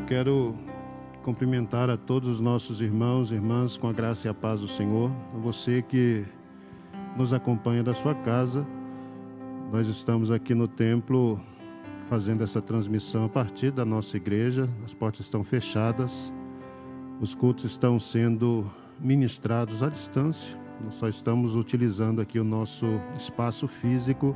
quero cumprimentar a todos os nossos irmãos e irmãs com a graça e a paz do Senhor. A você que nos acompanha da sua casa, nós estamos aqui no templo fazendo essa transmissão a partir da nossa igreja. As portas estão fechadas, os cultos estão sendo ministrados à distância. Nós só estamos utilizando aqui o nosso espaço físico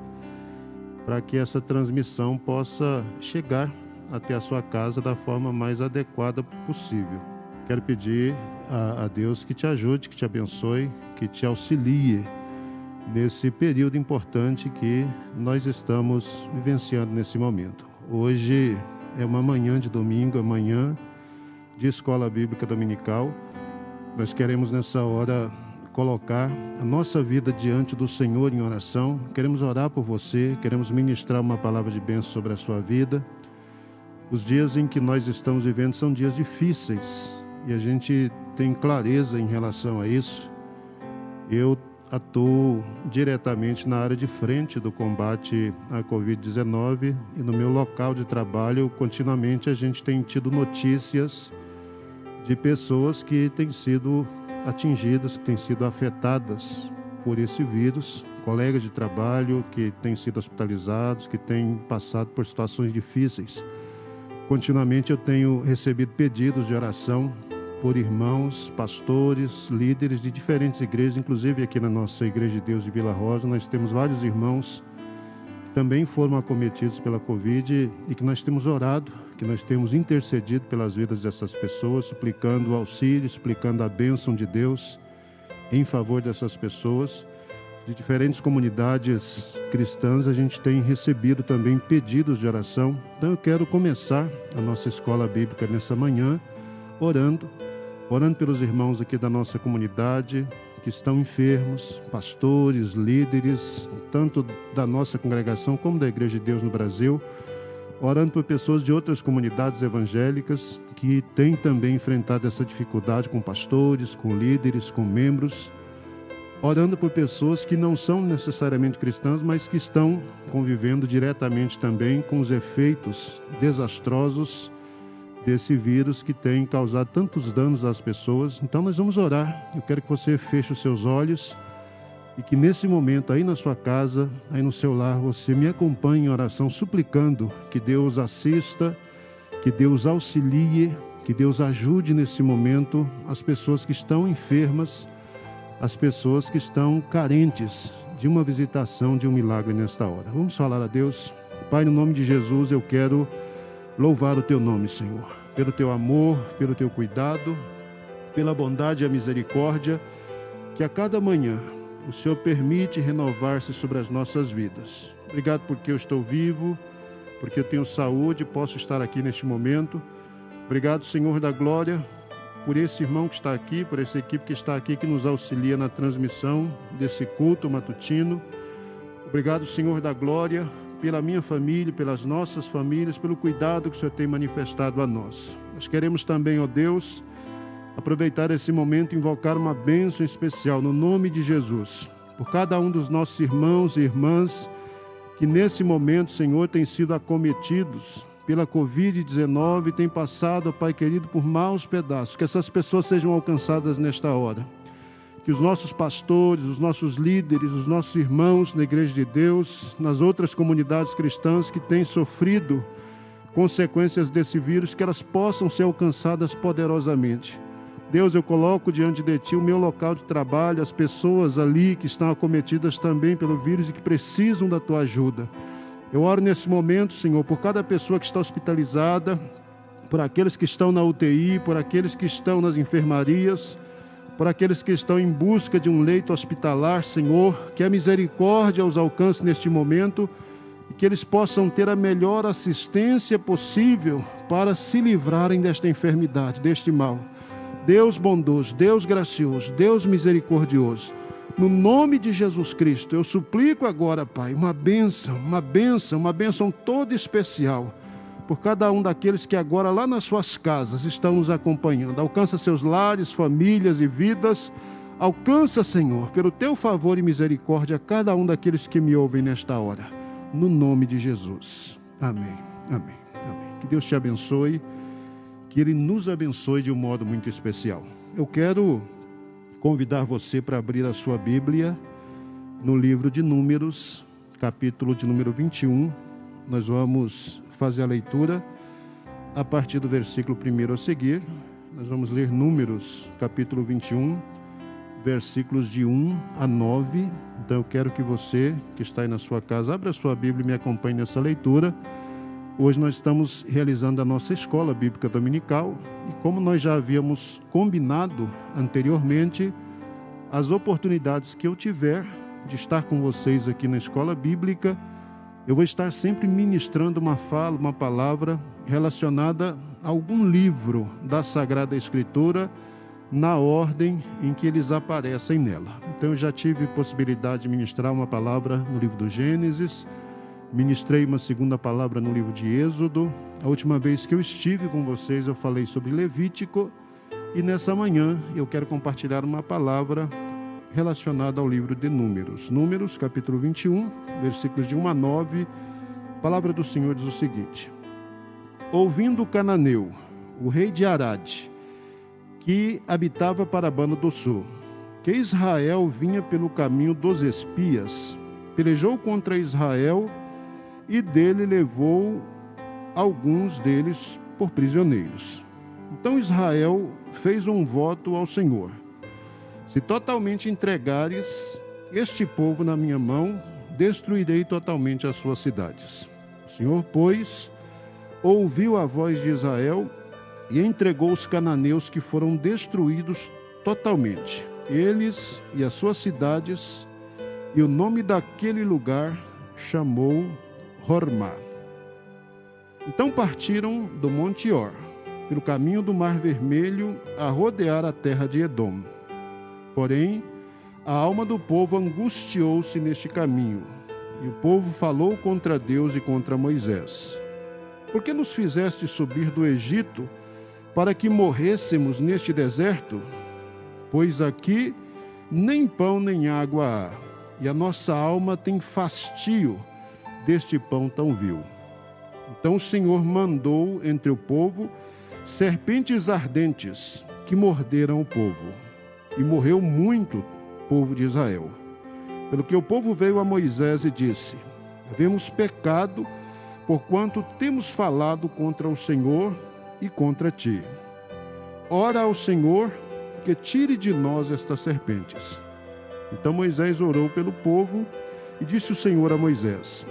para que essa transmissão possa chegar até a sua casa da forma mais adequada possível. Quero pedir a Deus que te ajude, que te abençoe, que te auxilie nesse período importante que nós estamos vivenciando nesse momento. Hoje é uma manhã de domingo, é manhã de escola bíblica dominical. Nós queremos nessa hora colocar a nossa vida diante do Senhor em oração. Queremos orar por você, queremos ministrar uma palavra de bênção sobre a sua vida. Os dias em que nós estamos vivendo são dias difíceis e a gente tem clareza em relação a isso. Eu atuo diretamente na área de frente do combate à Covid-19 e no meu local de trabalho, continuamente a gente tem tido notícias de pessoas que têm sido atingidas, que têm sido afetadas por esse vírus, colegas de trabalho que têm sido hospitalizados, que têm passado por situações difíceis. Continuamente eu tenho recebido pedidos de oração por irmãos, pastores, líderes de diferentes igrejas, inclusive aqui na nossa Igreja de Deus de Vila Rosa, nós temos vários irmãos que também foram acometidos pela Covid e que nós temos orado, que nós temos intercedido pelas vidas dessas pessoas, suplicando o auxílio, suplicando a bênção de Deus em favor dessas pessoas. De diferentes comunidades cristãs, a gente tem recebido também pedidos de oração. Então eu quero começar a nossa escola bíblica nessa manhã, orando pelos irmãos aqui da nossa comunidade, que estão enfermos, pastores, líderes, tanto da nossa congregação como da Igreja de Deus no Brasil, orando por pessoas de outras comunidades evangélicas que têm também enfrentado essa dificuldade com pastores, com líderes, com membros, orando por pessoas que não são necessariamente cristãs, mas que estão convivendo diretamente também com os efeitos desastrosos desse vírus que tem causado tantos danos às pessoas. Então nós vamos orar. Eu quero que você feche os seus olhos e que nesse momento aí na sua casa, aí no seu lar, você me acompanhe em oração, suplicando que Deus assista, que Deus auxilie, que Deus ajude nesse momento as pessoas que estão enfermas, as pessoas que estão carentes de uma visitação, de um milagre nesta hora. Vamos falar a Deus. Pai, no nome de Jesus, eu quero louvar o Teu nome, Senhor, pelo Teu amor, pelo Teu cuidado, pela bondade e a misericórdia que a cada manhã o Senhor permite renovar-se sobre as nossas vidas. Obrigado porque eu estou vivo, porque eu tenho saúde e posso estar aqui neste momento. Obrigado, Senhor da glória, por esse irmão que está aqui, por essa equipe que está aqui, que nos auxilia na transmissão desse culto matutino. Obrigado, Senhor da glória, pela minha família, pelas nossas famílias, pelo cuidado que o Senhor tem manifestado a nós. Nós queremos também, ó Deus, aproveitar esse momento e invocar uma bênção especial no nome de Jesus, por cada um dos nossos irmãos e irmãs que nesse momento, Senhor, têm sido acometidos pela Covid-19, têm passado, ó Pai querido, por maus pedaços, que essas pessoas sejam alcançadas nesta hora. Que os nossos pastores, os nossos líderes, os nossos irmãos na Igreja de Deus, nas outras comunidades cristãs que têm sofrido consequências desse vírus, que elas possam ser alcançadas poderosamente. Deus, eu coloco diante de Ti o meu local de trabalho, as pessoas ali que estão acometidas também pelo vírus e que precisam da Tua ajuda. Eu oro nesse momento, Senhor, por cada pessoa que está hospitalizada, por aqueles que estão na UTI, por aqueles que estão nas enfermarias, por aqueles que estão em busca de um leito hospitalar, Senhor, que a misericórdia os alcance neste momento e que eles possam ter a melhor assistência possível para se livrarem desta enfermidade, deste mal. Deus bondoso, Deus gracioso, Deus misericordioso, no nome de Jesus Cristo, eu suplico agora, Pai, uma bênção toda especial por cada um daqueles que agora lá nas suas casas estão nos acompanhando. Alcança seus lares, famílias e vidas. Alcança, Senhor, pelo Teu favor e misericórdia, cada um daqueles que me ouvem nesta hora. No nome de Jesus. Amém. Amém. Amém. Que Deus te abençoe. que Ele nos abençoe de um modo muito especial. Eu quero convidar você para abrir a sua Bíblia no livro de Números, capítulo de número 21. Nós vamos fazer a leitura a partir do versículo 1 a seguir. Nós vamos ler Números, capítulo 21, versículos de 1 a 9. Então eu quero que você, que está aí na sua casa, abra a sua Bíblia e me acompanhe nessa leitura. Hoje nós estamos realizando a nossa escola bíblica dominical e, como nós já havíamos combinado anteriormente, as oportunidades que eu tiver de estar com vocês aqui na escola bíblica, eu vou estar sempre ministrando uma fala, uma palavra relacionada a algum livro da Sagrada Escritura na ordem em que eles aparecem nela. Então eu já tive possibilidade de ministrar uma palavra no livro do Gênesis, ministrei uma segunda palavra no livro de Êxodo. A última vez que eu estive com vocês eu falei sobre Levítico e nessa manhã eu quero compartilhar uma palavra relacionada ao livro de Números. Números, capítulo 21, versículos de 1 a 9, a palavra do Senhor diz o seguinte: Ouvindo Cananeu, o rei de Arade, que habitava para Abano do Sul, que Israel vinha pelo caminho dos espias, pelejou contra Israel e dele levou alguns deles por prisioneiros. Então Israel fez um voto ao Senhor: se totalmente entregares este povo na minha mão, destruirei totalmente as suas cidades. O Senhor, pois, ouviu a voz de Israel e entregou os cananeus, que foram destruídos totalmente, eles e as suas cidades, e o nome daquele lugar chamou Hormá. Então partiram do Monte Or, pelo caminho do Mar Vermelho, a rodear a terra de Edom. Porém, a alma do povo angustiou-se neste caminho, e o povo falou contra Deus e contra Moisés: Por que nos fizeste subir do Egito para que morrêssemos neste deserto? Pois aqui nem pão nem água há, e a nossa alma tem fastio deste pão tão vil. Então o Senhor mandou entre o povo serpentes ardentes que morderam o povo, e morreu muito o povo de Israel. Pelo que o povo veio a Moisés e disse: Havemos pecado, porquanto temos falado contra o Senhor e contra ti. Ora ao Senhor que tire de nós estas serpentes. Então Moisés orou pelo povo e disse o Senhor a Moisés: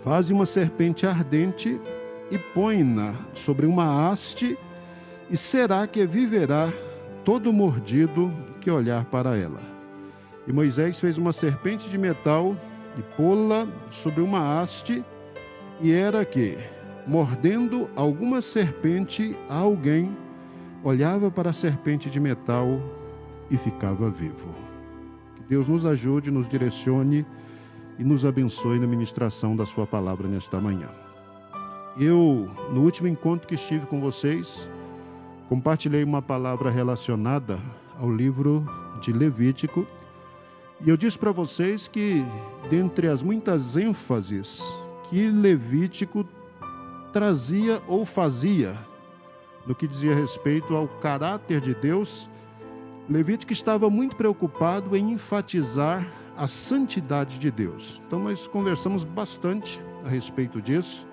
Faze uma serpente ardente e põe-na sobre uma haste, e será que viverá todo mordido que olhar para ela. E Moisés fez uma serpente de metal e pô-la sobre uma haste, e era que, mordendo alguma serpente a alguém, olhava para a serpente de metal e ficava vivo. Que Deus nos ajude, nos direcione e nos abençoe na ministração da sua palavra nesta manhã. Eu, no último encontro que estive com vocês, compartilhei uma palavra relacionada ao livro de Levítico, e eu disse para vocês que, dentre as muitas ênfases que Levítico trazia ou fazia no que dizia respeito ao caráter de Deus, Levítico estava muito preocupado em enfatizar a santidade de Deus. Então nós conversamos bastante a respeito disso,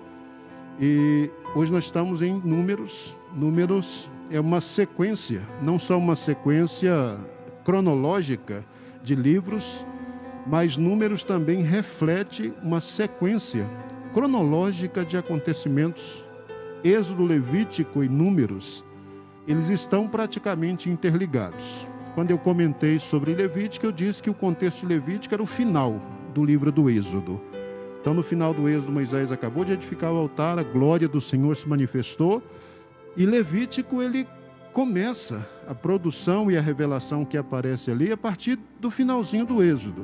e hoje nós estamos em Números. Números é uma sequência, não só uma sequência cronológica de livros, mas Números também reflete uma sequência cronológica de acontecimentos. Êxodo, Levítico e Números, eles estão praticamente interligados. Quando eu comentei sobre Levítico, eu disse que o contexto de Levítico era o final do livro do Êxodo. Então, no final do Êxodo, Moisés acabou de edificar o altar, a glória do Senhor se manifestou, e Levítico, ele começa a produção e a revelação que aparece ali a partir do finalzinho do Êxodo.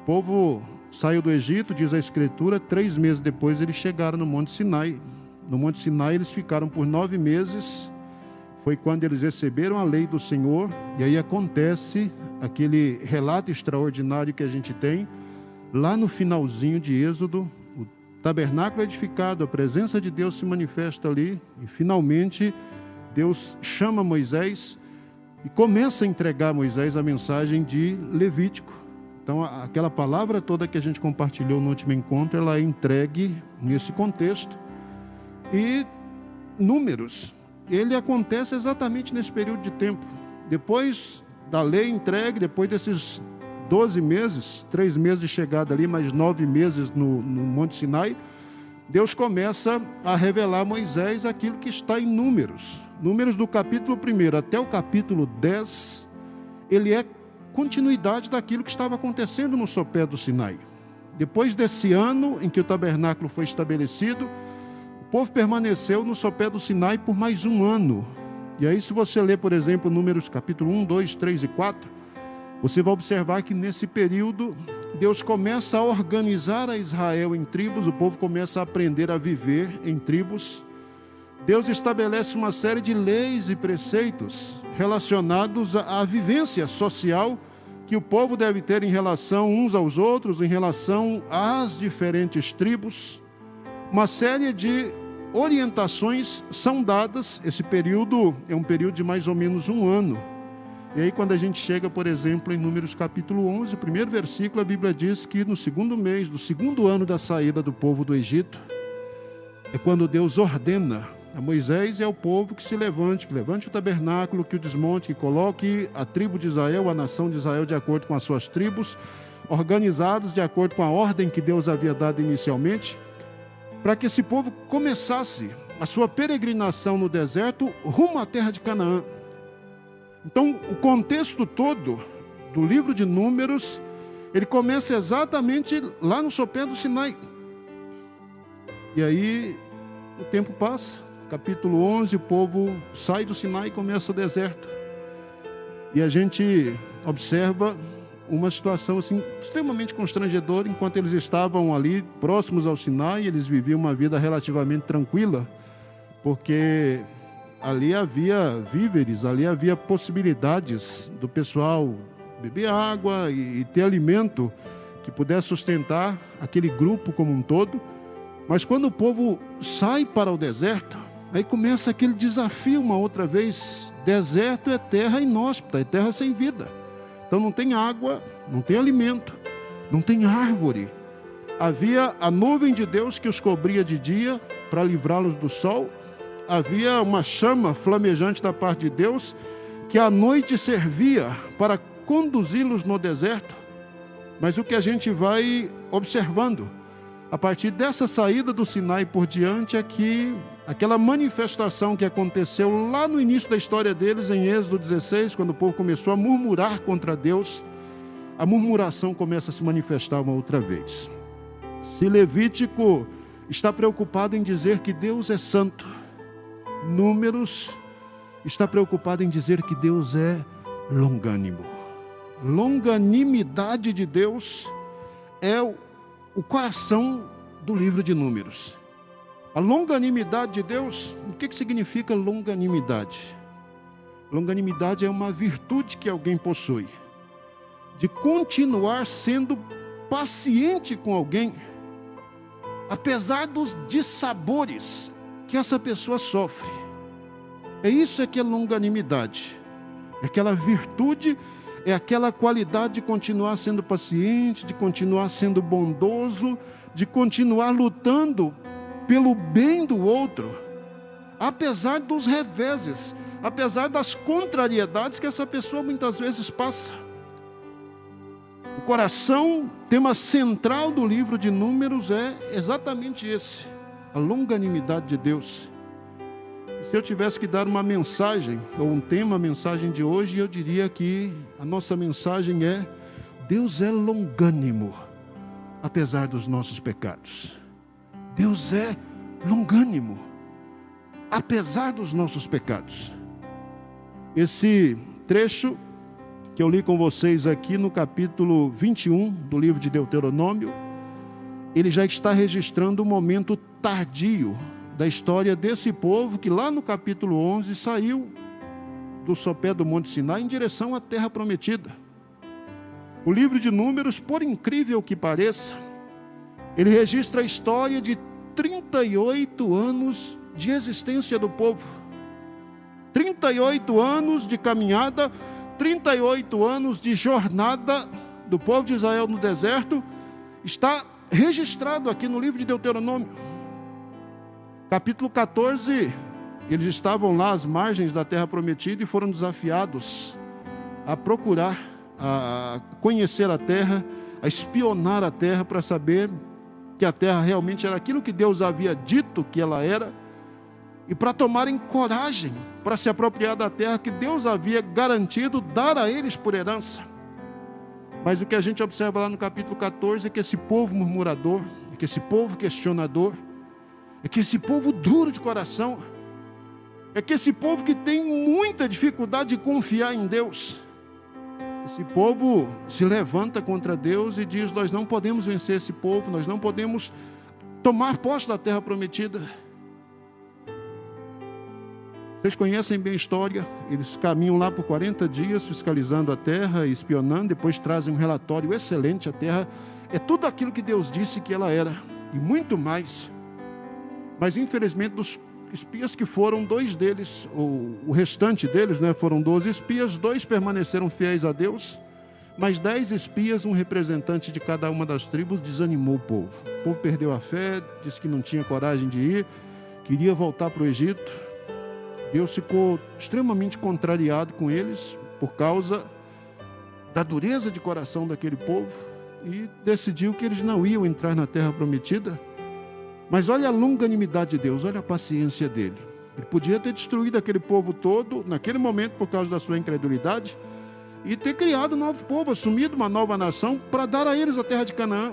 O povo saiu do Egito, diz a Escritura, 3 meses depois eles chegaram no Monte Sinai. No Monte Sinai eles ficaram por 9 meses, foi quando eles receberam a lei do Senhor, e aí acontece aquele relato extraordinário que a gente tem, lá no finalzinho de Êxodo, o tabernáculo é edificado, a presença de Deus se manifesta ali, e finalmente Deus chama Moisés e começa a entregar a Moisés a mensagem de Levítico. Então, aquela palavra toda que a gente compartilhou no último encontro, ela é entregue nesse contexto. E Números, ele acontece exatamente nesse período de tempo. Depois da lei entregue, depois desses 12 meses, 3 meses de chegada ali, mais 9 meses no Monte Sinai, Deus começa a revelar a Moisés aquilo que está em Números. Números do capítulo 1 até o capítulo 10, ele é continuidade daquilo que estava acontecendo no sopé do Sinai. Depois desse ano em que o tabernáculo foi estabelecido, o povo permaneceu no sopé do Sinai por mais um ano. E aí, se você ler, por exemplo, Números capítulo 1, 2, 3 e 4, você vai observar que nesse período Deus começa a organizar a Israel em tribos, o povo começa a aprender a viver em tribos. Deus estabelece uma série de leis e preceitos relacionados à vivência social que o povo deve ter em relação uns aos outros, em relação às diferentes tribos. Uma série de orientações são dadas. Esse período é um período de mais ou menos um ano. E aí, quando a gente chega, por exemplo, em Números capítulo 11, o primeiro versículo, a Bíblia diz que no segundo mês, do segundo ano da saída do povo do Egito, é quando Deus ordena a Moisés e ao povo que levante o tabernáculo, que o desmonte, que coloque a tribo de Israel, a nação de Israel, de acordo com as suas tribos, organizados de acordo com a ordem que Deus havia dado inicialmente, para que esse povo começasse a sua peregrinação no deserto rumo à terra de Canaã. Então, o contexto todo do livro de Números, ele começa exatamente lá no sopé do Sinai. E aí, o tempo passa, capítulo 11, o povo sai do Sinai e começa o deserto. E a gente observa uma situação assim, extremamente constrangedora. Enquanto eles estavam ali próximos ao Sinai, eles viviam uma vida relativamente tranquila, porque ali havia víveres, ali havia possibilidades do pessoal beber água e ter alimento que pudesse sustentar aquele grupo como um todo. Mas quando o povo sai para o deserto, aí começa aquele desafio uma outra vez. Deserto é terra inóspita, é terra sem vida. Então não tem água, não tem alimento, não tem árvore. Havia a nuvem de Deus que os cobria de dia para livrá-los do sol. Havia uma chama flamejante da parte de Deus que à noite servia para conduzi-los no deserto. Mas o que a gente vai observando a partir dessa saída do Sinai por diante é que aquela manifestação que aconteceu lá no início da história deles, em Êxodo 16, quando o povo começou a murmurar contra Deus, a murmuração começa a se manifestar uma outra vez. Se Levítico está preocupado em dizer que Deus é santo, Números está preocupado em dizer que Deus é longânimo. Longanimidade de Deus é o coração do livro de Números. A longanimidade de Deus, o que significa longanimidade? Longanimidade é uma virtude que alguém possui, de continuar sendo paciente com alguém, apesar dos dissabores que essa pessoa sofre. É isso que é longanimidade. É aquela virtude, é aquela qualidade de continuar sendo paciente, de continuar sendo bondoso, de continuar lutando pelo bem do outro, apesar dos reveses, apesar das contrariedades que essa pessoa muitas vezes passa. O coração, tema central do livro de Números é exatamente esse, a longanimidade de Deus. Se eu tivesse que dar uma mensagem, ou um tema, a mensagem de hoje, eu diria que a nossa mensagem é: Deus é longânimo, apesar dos nossos pecados. Deus é longânimo, apesar dos nossos pecados. Esse trecho que eu li com vocês aqui no capítulo 21 do livro de Deuteronômio, ele já está registrando um momento tardio da história desse povo que lá no capítulo 11 saiu do sopé do Monte Sinai em direção à terra prometida. O livro de Números, por incrível que pareça, ele registra a história de 38 anos de existência do povo. 38 anos de caminhada, 38 anos de jornada do povo de Israel no deserto, está registrado aqui no livro de Deuteronômio. Capítulo 14, eles estavam lá às margens da terra prometida e foram desafiados a procurar, a conhecer a terra, a espionar a terra para saber que a terra realmente era aquilo que Deus havia dito que ela era, e para tomarem coragem para se apropriar da terra que Deus havia garantido dar a eles por herança. Mas o que a gente observa lá no capítulo 14 é que esse povo murmurador, é que esse povo questionador, é que esse povo duro de coração, é que esse povo que tem muita dificuldade de confiar em Deus, esse povo se levanta contra Deus e diz: nós não podemos vencer esse povo, nós não podemos tomar posse da terra prometida. Vocês conhecem bem a história, eles caminham lá por 40 dias fiscalizando a terra, espionando, depois trazem um relatório excelente. A terra é tudo aquilo que Deus disse que ela era, e muito mais. Mas infelizmente dos espias que foram, 2 deles, o restante deles, foram 12 espias, 2 permaneceram fiéis a Deus, mas 10 espias, um representante de cada uma das tribos, desanimou o povo. O povo perdeu a fé, disse que não tinha coragem de ir, queria voltar para o Egito. Deus ficou extremamente contrariado com eles por causa da dureza de coração daquele povo e decidiu que eles não iam entrar na terra prometida. Mas olha a longanimidade de Deus, olha a paciência dele. Ele podia ter destruído aquele povo todo naquele momento por causa da sua incredulidade e ter criado um novo povo, assumido uma nova nação para dar a eles a terra de Canaã.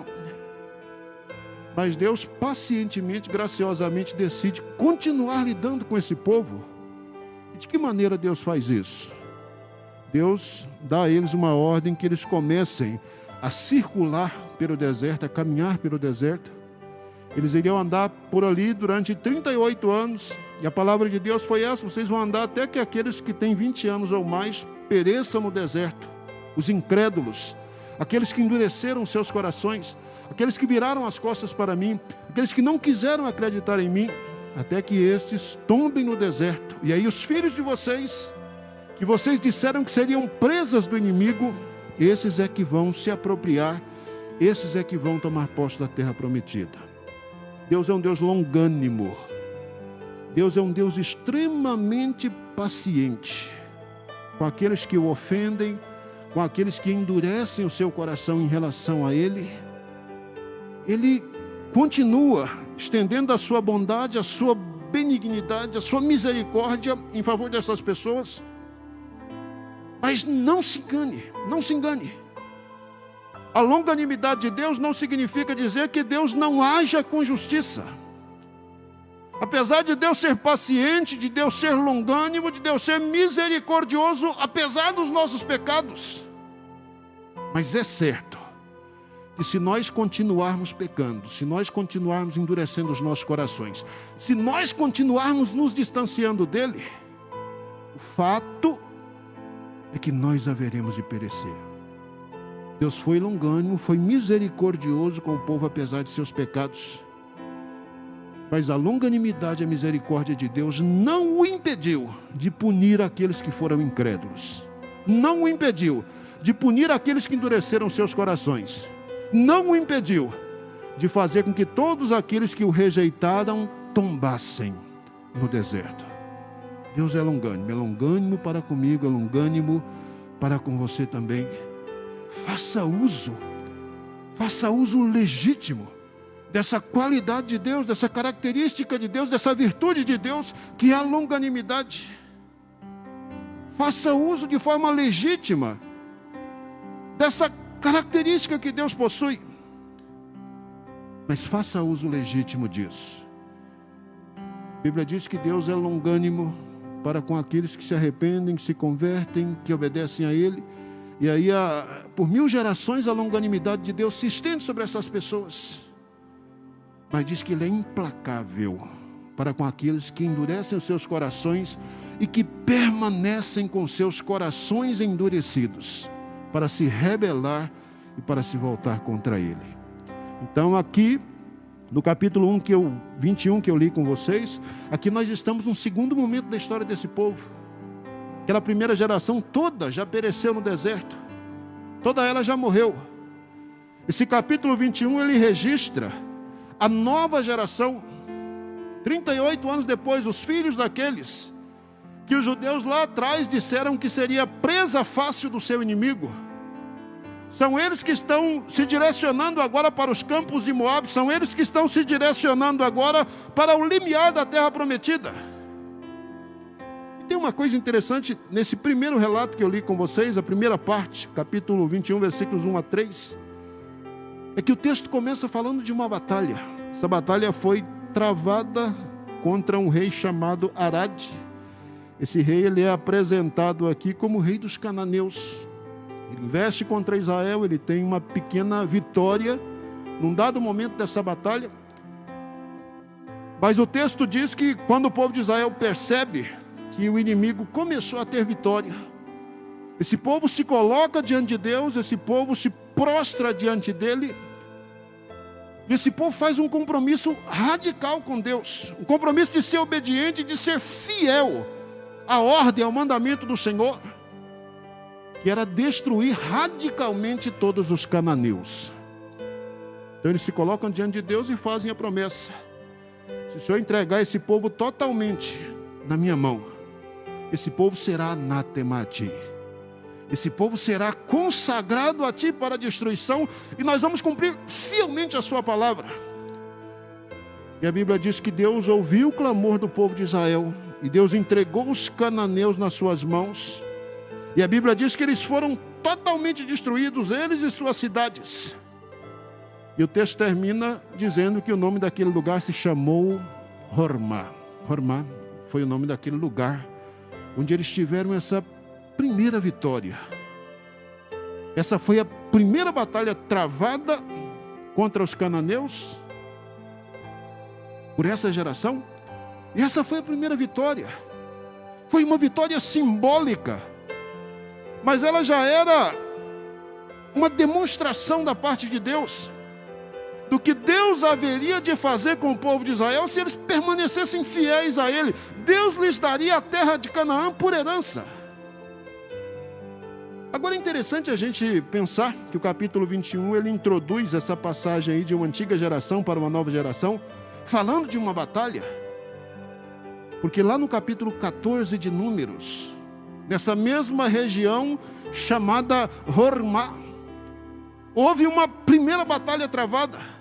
Mas Deus pacientemente, graciosamente decide continuar lidando com esse povo. E de que maneira Deus faz isso? Deus dá a eles uma ordem que eles comecem a circular pelo deserto, a caminhar pelo deserto. Eles iriam andar por ali durante 38 anos. E a palavra de Deus foi essa: vocês vão andar até que aqueles que têm 20 anos ou mais pereçam no deserto. Os incrédulos, aqueles que endureceram seus corações, aqueles que viraram as costas para mim, aqueles que não quiseram acreditar em mim, até que estes tombem no deserto. E aí os filhos de vocês, que vocês disseram que seriam presas do inimigo, esses é que vão se apropriar, esses é que vão tomar posse da terra prometida. Deus é um Deus longânimo. Deus é um Deus extremamente paciente com aqueles que o ofendem, com aqueles que endurecem o seu coração em relação a Ele. Ele continua estendendo a sua bondade, a sua benignidade, a sua misericórdia em favor dessas pessoas. Mas não se engane, não se engane. A longanimidade de Deus não significa dizer que Deus não haja com justiça. Apesar de Deus ser paciente, de Deus ser longânimo, de Deus ser misericordioso, apesar dos nossos pecados. Mas é certo que se nós continuarmos pecando, se nós continuarmos endurecendo os nossos corações, se nós continuarmos nos distanciando dele, o fato é que nós haveremos de perecer. Deus foi longânimo, foi misericordioso com o povo apesar de seus pecados. Mas a longanimidade e a misericórdia de Deus não o impediu de punir aqueles que foram incrédulos. Não o impediu de punir aqueles que endureceram seus corações. Não o impediu de fazer com que todos aqueles que o rejeitaram tombassem no deserto. Deus é longânimo para comigo, é longânimo para com você também. Faça uso legítimo dessa qualidade de Deus, dessa característica de Deus, dessa virtude de Deus, que é a longanimidade. Faça uso de forma legítima dessa característica que Deus possui. Mas faça uso legítimo disso. A Bíblia diz que Deus é longânimo para com aqueles que se arrependem, que se convertem, que obedecem a Ele. E aí, por 1000 gerações, a longanimidade de Deus se estende sobre essas pessoas. Mas diz que Ele é implacável para com aqueles que endurecem os seus corações e que permanecem com seus corações endurecidos para se rebelar e para se voltar contra Ele. Então aqui, no capítulo 21 que eu li com vocês, aqui nós estamos num segundo momento da história desse povo. Aquela primeira geração toda já pereceu no deserto. Toda ela já morreu. Esse capítulo 21, ele registra a nova geração. 38 anos depois, os filhos daqueles que os judeus lá atrás disseram que seria presa fácil do seu inimigo. São eles que estão se direcionando agora para os campos de Moabe. São eles que estão se direcionando agora para o limiar da terra prometida. Tem uma coisa interessante nesse primeiro relato que eu li com vocês, a primeira parte, capítulo 21, versículos 1 a 3, é que o texto começa falando de uma batalha. Essa batalha foi travada contra um rei chamado Arad. Esse rei, ele é apresentado aqui como rei dos cananeus. Ele investe contra Israel, ele tem uma pequena vitória num dado momento dessa batalha. Mas o texto diz que quando o povo de Israel percebe que o inimigo começou a ter vitória, esse povo se coloca diante de Deus, esse povo se prostra diante dele, e esse povo faz um compromisso radical com Deus, um compromisso de ser obediente, de ser fiel à ordem, ao mandamento do Senhor, que era destruir radicalmente todos os cananeus. Então eles se colocam diante de Deus e fazem a promessa: se o Senhor entregar esse povo totalmente na minha mão, esse povo será anátema a ti. Esse povo será consagrado a ti para a destruição, e nós vamos cumprir fielmente a sua palavra. E a Bíblia diz que Deus ouviu o clamor do povo de Israel, e Deus entregou os cananeus nas suas mãos. E a Bíblia diz que eles foram totalmente destruídos, eles e suas cidades. E o texto termina dizendo que o nome daquele lugar se chamou Hormá. Hormá foi o nome daquele lugar onde eles tiveram essa primeira vitória. Essa foi a primeira batalha travada contra os cananeus por essa geração. E essa foi a primeira vitória. Foi uma vitória simbólica, mas ela já era uma demonstração da parte de Deus do que Deus haveria de fazer com o povo de Israel se eles permanecessem fiéis a Ele. Deus lhes daria a terra de Canaã por herança. Agora é interessante a gente pensar que o capítulo 21, ele introduz essa passagem aí de uma antiga geração para uma nova geração, falando de uma batalha. Porque lá no capítulo 14 de Números, nessa mesma região chamada Hormá, houve uma primeira batalha travada.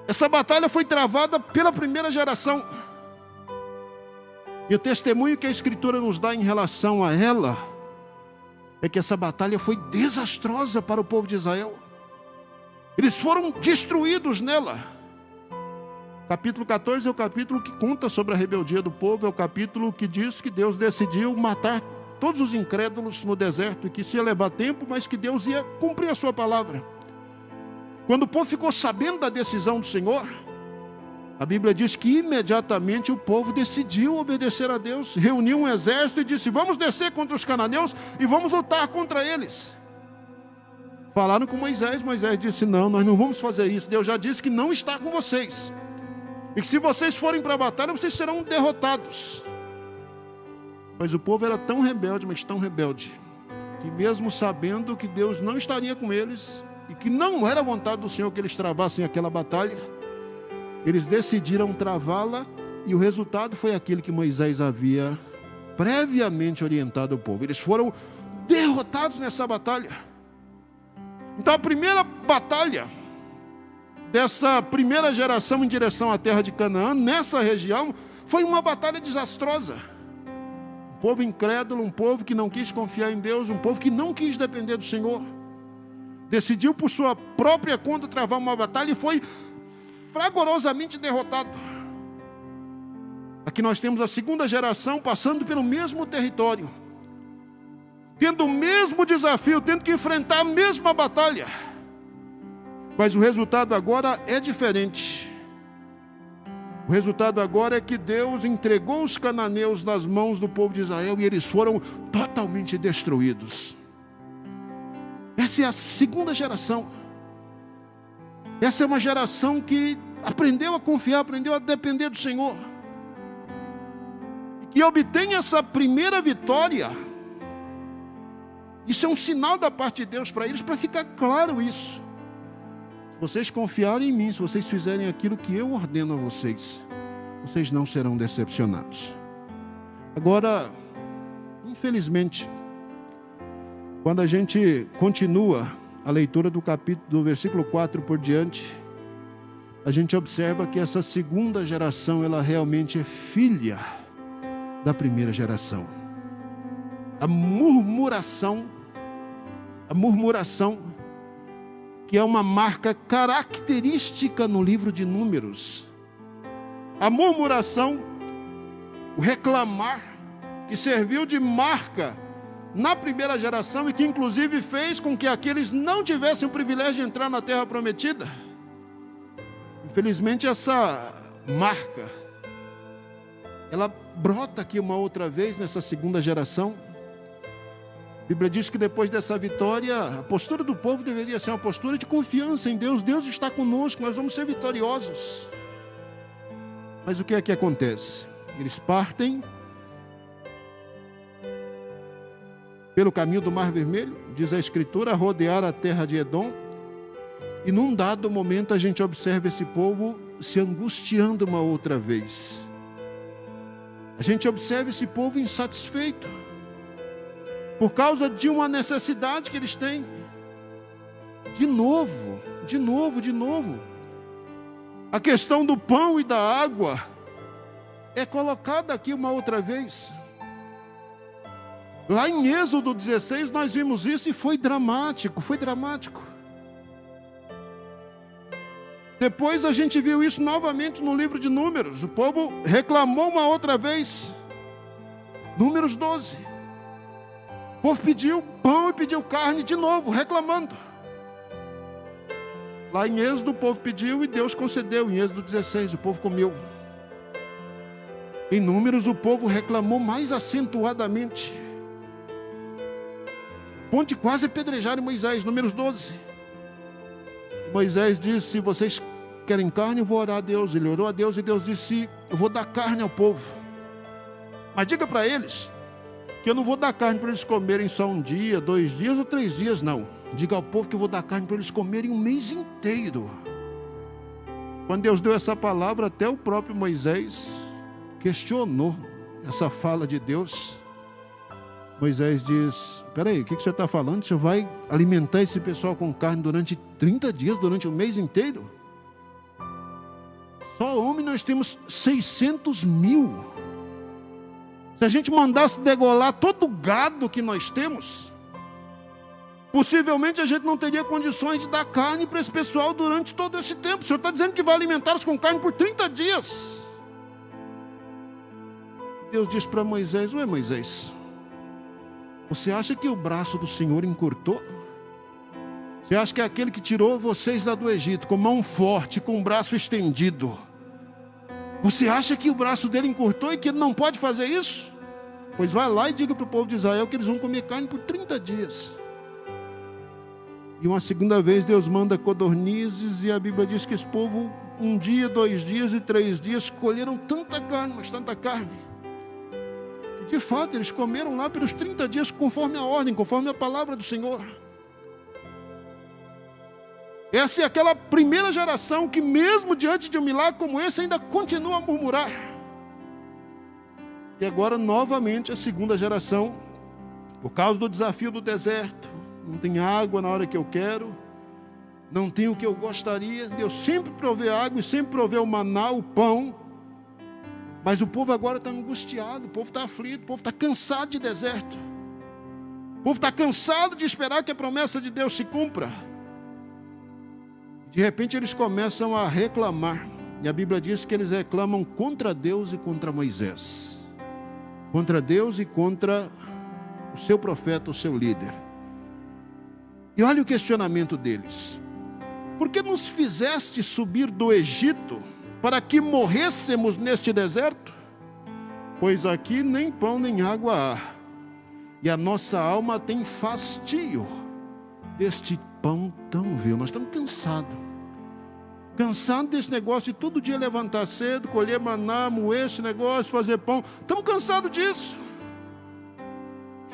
Essa batalha foi travada pela primeira geração. E o testemunho que a Escritura nos dá em relação a ela é que essa batalha foi desastrosa para o povo de Israel. Eles foram destruídos nela. Capítulo 14 é o capítulo que conta sobre a rebeldia do povo, é o capítulo que diz que Deus decidiu matar todos os incrédulos no deserto, e que isso ia levar tempo, mas que Deus ia cumprir a sua palavra. Quando o povo ficou sabendo da decisão do Senhor, a Bíblia diz que imediatamente o povo decidiu obedecer a Deus, reuniu um exército e disse: vamos descer contra os cananeus e vamos lutar contra eles. Falaram com Moisés, Moisés disse: não, nós não vamos fazer isso, Deus já disse que não está com vocês, e que se vocês forem para a batalha, vocês serão derrotados. Mas o povo era tão rebelde, mas tão rebelde, que mesmo sabendo que Deus não estaria com eles, e que não era vontade do Senhor que eles travassem aquela batalha, eles decidiram travá-la, e o resultado foi aquele que Moisés havia previamente orientado o povo. Eles foram derrotados nessa batalha. Então a primeira batalha dessa primeira geração em direção à terra de Canaã, nessa região, foi uma batalha desastrosa. Um povo incrédulo, um povo que não quis confiar em Deus, um povo que não quis depender do Senhor, decidiu por sua própria conta travar uma batalha e foi fragorosamente derrotado. Aqui nós temos a segunda geração passando pelo mesmo território, tendo o mesmo desafio, tendo que enfrentar a mesma batalha, mas o resultado agora é diferente. O resultado agora é que Deus entregou os cananeus nas mãos do povo de Israel, e eles foram totalmente destruídos. Essa é a segunda geração. Essa é uma geração que aprendeu a confiar, aprendeu a depender do Senhor, e que obtém essa primeira vitória, isso é um sinal da parte de Deus para eles, para ficar claro isso. Se vocês confiarem em mim, se vocês fizerem aquilo que eu ordeno a vocês, vocês não serão decepcionados. Agora, infelizmente, quando a gente continua a leitura do capítulo, do versículo 4 por diante, a gente observa que essa segunda geração, ela realmente é filha da primeira geração. A murmuração, que é uma marca característica no livro de Números. A murmuração, o reclamar, que serviu de marca na primeira geração e que inclusive fez com que aqueles não tivessem o privilégio de entrar na terra prometida. Infelizmente essa marca, ela brota aqui uma outra vez nessa segunda geração. A Bíblia diz que depois dessa vitória, a postura do povo deveria ser uma postura de confiança em Deus. Deus está conosco, nós vamos ser vitoriosos. Mas o que é que acontece? Eles partem pelo caminho do Mar Vermelho, diz a Escritura, a rodear a terra de Edom. E num dado momento a gente observa esse povo se angustiando uma outra vez. A gente observa esse povo insatisfeito por causa de uma necessidade que eles têm. De novo. A questão do pão e da água é colocada aqui uma outra vez. Lá em Êxodo 16 nós vimos isso e foi dramático. Depois a gente viu isso novamente no livro de Números. O povo reclamou uma outra vez. Números 12. O povo pediu pão e pediu carne de novo, reclamando. Lá em Êxodo o povo pediu e Deus concedeu. Em Êxodo 16 o povo comeu. Em Números o povo reclamou mais acentuadamente. Ponto de quase apedrejar Moisés. Números 12. Moisés disse: se vocês querem carne, eu vou orar a Deus. Ele orou a Deus e Deus disse: eu vou dar carne ao povo. Mas diga para eles que eu não vou dar carne para eles comerem só um dia, 2 dias ou 3 dias, não. Diga ao povo que eu vou dar carne para eles comerem um mês inteiro. Quando Deus deu essa palavra, até o próprio Moisés questionou essa fala de Deus. Moisés diz: peraí, o que você está falando? Você vai alimentar esse pessoal com carne durante 30 dias, durante um mês inteiro? Só homem nós temos 600 mil. Se a gente mandasse degolar todo o gado que nós temos, possivelmente a gente não teria condições de dar carne para esse pessoal durante todo esse tempo. O Senhor está dizendo que vai alimentá-los com carne por 30 dias. Deus diz para Moisés: ué, Moisés, você acha que o braço do Senhor encurtou? Você acha que é aquele que tirou vocês lá do Egito com mão forte, com o braço estendido? Você acha que o braço dele encurtou e que ele não pode fazer isso? Pois vai lá e diga para o povo de Israel que eles vão comer carne por 30 dias. E uma segunda vez Deus manda codornizes e a Bíblia diz que esse povo, 1 dia, 2 dias e 3 dias, colheram tanta carne, mas tanta carne, que de fato eles comeram lá pelos 30 dias conforme a ordem, conforme a palavra do Senhor. Essa é aquela primeira geração que mesmo diante de um milagre como esse ainda continua a murmurar. E agora novamente a segunda geração, por causa do desafio do deserto, não tem água na hora que eu quero, não tem o que eu gostaria. Deus sempre provê água e sempre provê o maná, o pão, mas o povo agora está angustiado, o povo está aflito, o povo está cansado de deserto, o povo está cansado de esperar que a promessa de Deus se cumpra. De repente eles começam a reclamar, e a Bíblia diz que eles reclamam contra Deus e contra Moisés, contra Deus e contra o seu profeta, o seu líder. E olha o questionamento deles: por que nos fizeste subir do Egito para que morrêssemos neste deserto? Pois aqui nem pão nem água há, e a nossa alma tem fastio deste pão tão vil. Nós estamos cansados. Cansado desse negócio de todo dia levantar cedo, colher maná, moer esse negócio, fazer pão. Estamos cansados disso.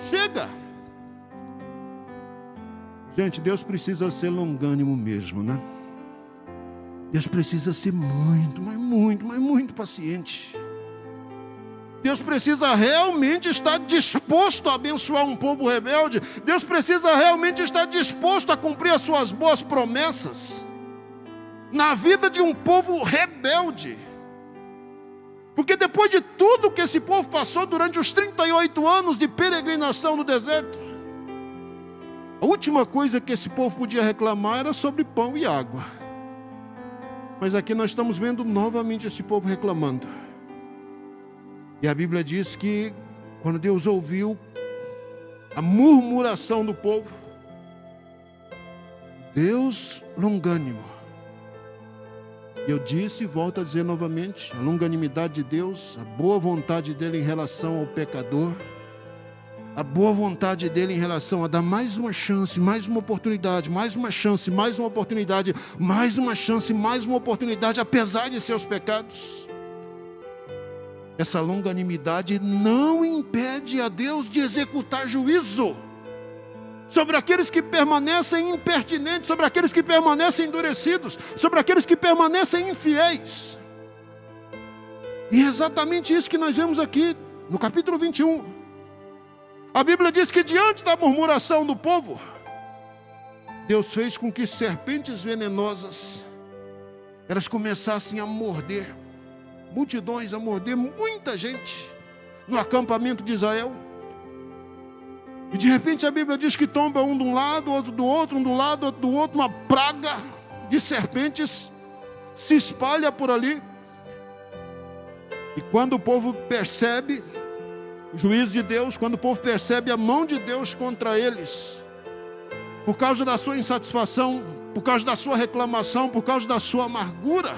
Chega. Gente, Deus precisa ser longânimo mesmo, né? Deus precisa ser muito, mas muito paciente. Deus precisa realmente estar disposto a abençoar um povo rebelde. Deus precisa realmente estar disposto a cumprir as suas boas promessas na vida de um povo rebelde. Porque depois de tudo que esse povo passou durante os 38 anos de peregrinação no deserto, a última coisa que esse povo podia reclamar era sobre pão e água. Mas aqui nós estamos vendo novamente esse povo reclamando. E a Bíblia diz que quando Deus ouviu a murmuração do povo, Deus longânimo. E eu disse e volto a dizer novamente, a longanimidade de Deus, a boa vontade dele em relação ao pecador, a boa vontade dele em relação a dar mais uma chance, mais uma oportunidade, mais uma chance, mais uma oportunidade, mais uma chance, mais uma oportunidade, apesar de seus pecados. Essa longanimidade não impede a Deus de executar juízo sobre aqueles que permanecem impertinentes, sobre aqueles que permanecem endurecidos, sobre aqueles que permanecem infiéis. E é exatamente isso que nós vemos aqui no capítulo 21. A Bíblia diz que diante da murmuração do povo, Deus fez com que serpentes venenosas, elas começassem a morder, multidões a morder muita gente no acampamento de Israel. E de repente a Bíblia diz que tomba um de um lado, outro do outro, um do lado, outro do outro, uma praga de serpentes se espalha por ali. E quando o povo percebe o juízo de Deus, quando o povo percebe a mão de Deus contra eles, por causa da sua insatisfação, por causa da sua reclamação, por causa da sua amargura,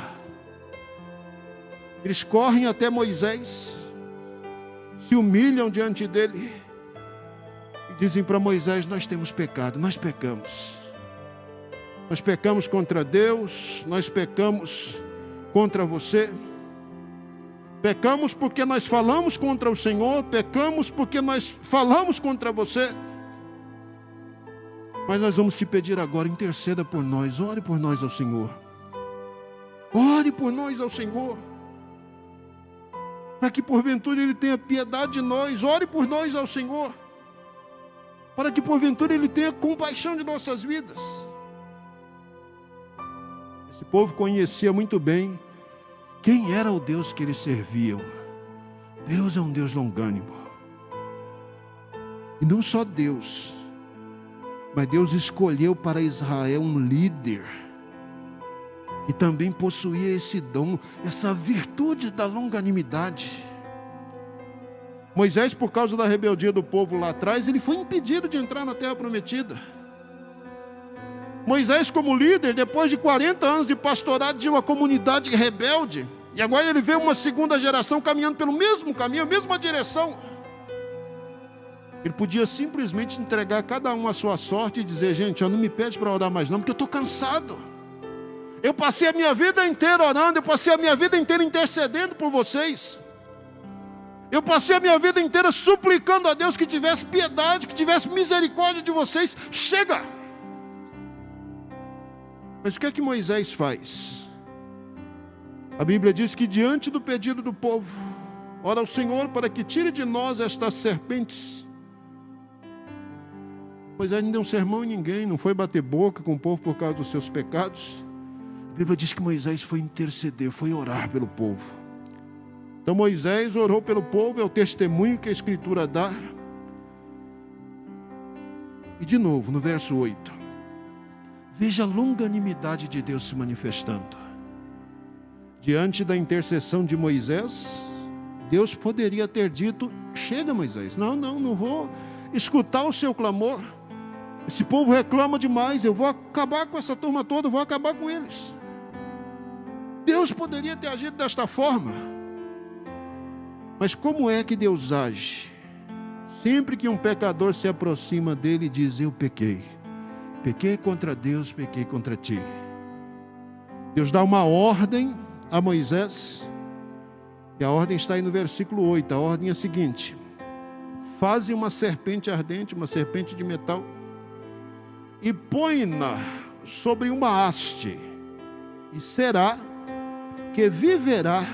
eles correm até Moisés, se humilham diante dele e dizem para Moisés: nós temos pecado, nós pecamos. Nós pecamos contra Deus, nós pecamos contra você. Pecamos porque nós falamos contra o Senhor, pecamos porque nós falamos contra você. Mas nós vamos te pedir agora, interceda por nós, ore por nós ao Senhor. Ore por nós ao Senhor, para que porventura Ele tenha piedade de nós. Ore por nós ao Senhor, para que porventura Ele tenha compaixão de nossas vidas. Esse povo conhecia muito bem quem era o Deus que eles serviam. Deus é um Deus longânimo. E não só Deus, mas Deus escolheu para Israel um líder que também possuía esse dom, essa virtude da longanimidade. Moisés, por causa da rebeldia do povo lá atrás, ele foi impedido de entrar na terra prometida. Moisés, como líder, depois de 40 anos de pastorado de uma comunidade rebelde, e agora ele vê uma segunda geração caminhando pelo mesmo caminho, a mesma direção. Ele podia simplesmente entregar cada um a sua sorte e dizer: gente, não me pede para orar mais não, porque eu estou cansado. Eu passei a minha vida inteira orando, eu passei a minha vida inteira intercedendo por vocês. Eu passei a minha vida inteira suplicando a Deus que tivesse piedade, que tivesse misericórdia de vocês. Chega! Mas o que é que Moisés faz? A Bíblia diz que diante do pedido do povo, ora ao Senhor para que tire de nós estas serpentes. Moisés não deu um sermão em ninguém, não foi bater boca com o povo por causa dos seus pecados. A Bíblia diz que Moisés foi interceder, foi orar pelo povo. Então Moisés orou pelo povo, é o testemunho que a Escritura dá. E de novo, no verso 8, veja a longanimidade de Deus se manifestando. Diante da intercessão de Moisés, Deus poderia ter dito: chega, Moisés, não vou escutar o seu clamor. Esse povo reclama demais, eu vou acabar com essa turma toda, eu vou acabar com eles. Deus poderia ter agido desta forma. Mas como é que Deus age? Sempre que um pecador se aproxima dele e diz: eu pequei contra Deus, pequei contra ti. Deus dá uma ordem a Moisés, e a ordem está aí no versículo 8. A ordem é a seguinte: faze uma serpente ardente, uma serpente de metal, e põe-na sobre uma haste, e será que viverá